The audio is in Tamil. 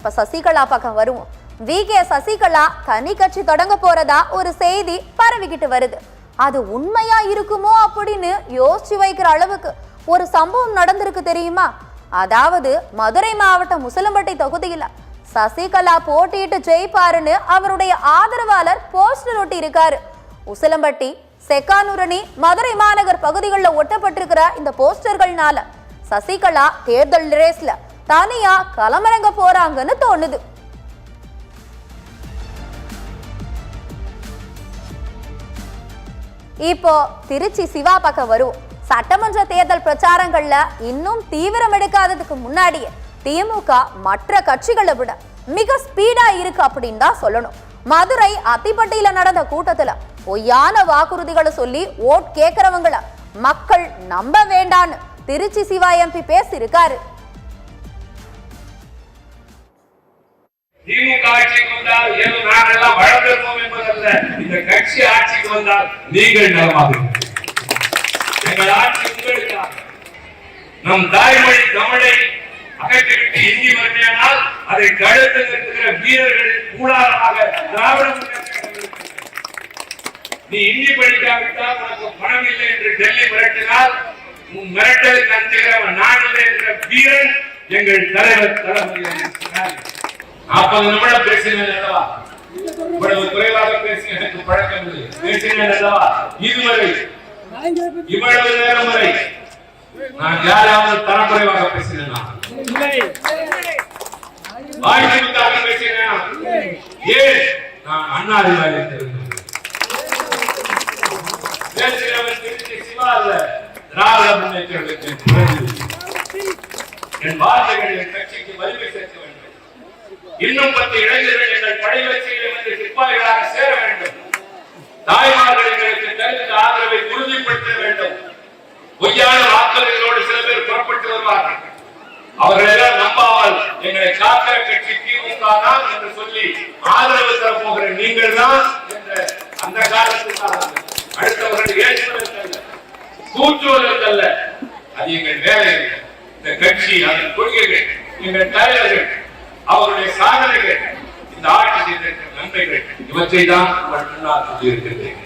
இப்ப சசிகலா பக்கம் வருவோம். விகே சசிகலா தனி கட்சி தொடங்க போறதா ஒரு செய்தி பரவிக்கிட்டு வருது. அது உண்மையா இருக்குமோ அப்படின்னு யோசிச்சு வைக்கிற அளவுக்கு ஒரு சம்பவம் நடந்திருக்கு தெரியுமா? அதாவது மதுரை மாவட்டம் முசலம்பட்டி தொகுதியில சசிகலா போட்டியிட்டு ஜெயிப்பாருன்னு அவருடைய ஆதரவாளர் போஸ்டர் ஒட்டி இருக்காரு. உசிலம்பட்டி, செக்கானூரணி, மதுரை மாநகர் பகுதிகளில் ஒட்டப்பட்டிருக்கிற இந்த போஸ்டர்கள்னால சசிகலா தேர்தல் ரேஸ்ல தனியா களமிறங்க போறாங்கன்னு தோணுது. இப்போ திருச்சி சிவா பக்கம் வரும். சட்டமன்ற தேர்தல் பிரச்சாரங்கள்ல இன்னும் தீவிரம் எடுக்காததுக்கு முன்னாடியே திமுக மற்ற கட்சிகளை விட மிக ஸ்பீடா இருக்கு அப்படின்னு தான் சொல்லணும். மதுரை அத்திப்பட்டியில நடந்த கூட்டத்துல பொய்யான வாக்குறுதிகளை சொல்லி ஓட் கேட்கிறவங்கள மக்கள் நம்ப வேண்டான்னு திருச்சி சிவா எம்பி பேசியிருக்காரு. திமுக ஆட்சிக்கு வந்தால் ஏதோ நாங்கெல்லாம் வளர்ந்திருப்போம் என்பதல்ல, இந்த கட்சி ஆட்சிக்கு வந்தால் நீங்கள் நலமாக எங்கள் ஆட்சி உங்களுக்காக. நம் தாய்மொழி தமிழை அகற்றிவிட்டு இந்தி வறுமையானால் அதை தடுத்து நிறுத்துகிற வீரர்கள் கூடாரமாக திராவிட நீ இந்தி படிக்காவிட்டால் உனக்கு பணம் இல்லை என்று டெல்லி மிரட்டினால் உன் மிரட்டலுக்கு அஞ்சுகிறவன் நான் இல்லை என்ற வீரன் எங்கள் தலைவர் தளபதி. 40 நிமிடம் பேசினேன் அல்லவா? இவ்வளவு குறைவாக பேசி எனக்கு பழக்கம் இல்லை. பேசினேன் அல்லவா? இதுவரை இவ்வளவு நேரம் வரை நான் யாராவது தரக்குறைவாக பேசினேனா? வாய்ப்புக்காக பேசினேனா? ஏன் நான் அண்ணா அறிவாளி பேசுகிறவன் திருச்சி சிவா அல்ல, திராவிட முன்னேற்ற என் வார்த்தைகள் என் கட்சிக்கு வலிமை சேர்க்க வேண்டும். இன்னும் 10 இளைஞர்கள் எங்கள் படை வரிசையில் வந்து சிப்பாய்களாக சேர வேண்டும். தாய்மார்கள் எங்களுக்கு தருகிற ஆதரவை உறுதிப்படுத்த வேண்டும். பொய்யான வாக்குறுதிகளோடு சில பேர் புறப்பட்டு வருவார்கள். அவர்கள் எல்லாம் நம்பாமல் எங்களை காக்கிற கட்சி திமுக தான் என்று சொல்லி ஆதரவு தரப்போகிற நீங்கள் தான் என்ற அந்த காலத்துக்காக அடுத்தவர்கள் ஏற்றுவதற்கல்ல, கூற்றுவதற்கல்ல, அது எங்கள் வேலை. இந்த கட்சி, அதன் கொள்கைகள், எங்கள் தலைவர்கள், அவருடைய சாதனைகள், இந்த ஆட்சி செய்த நன்மைகள், இவற்றை தான் முன்னால் சொல்லியிருக்கிறேன்.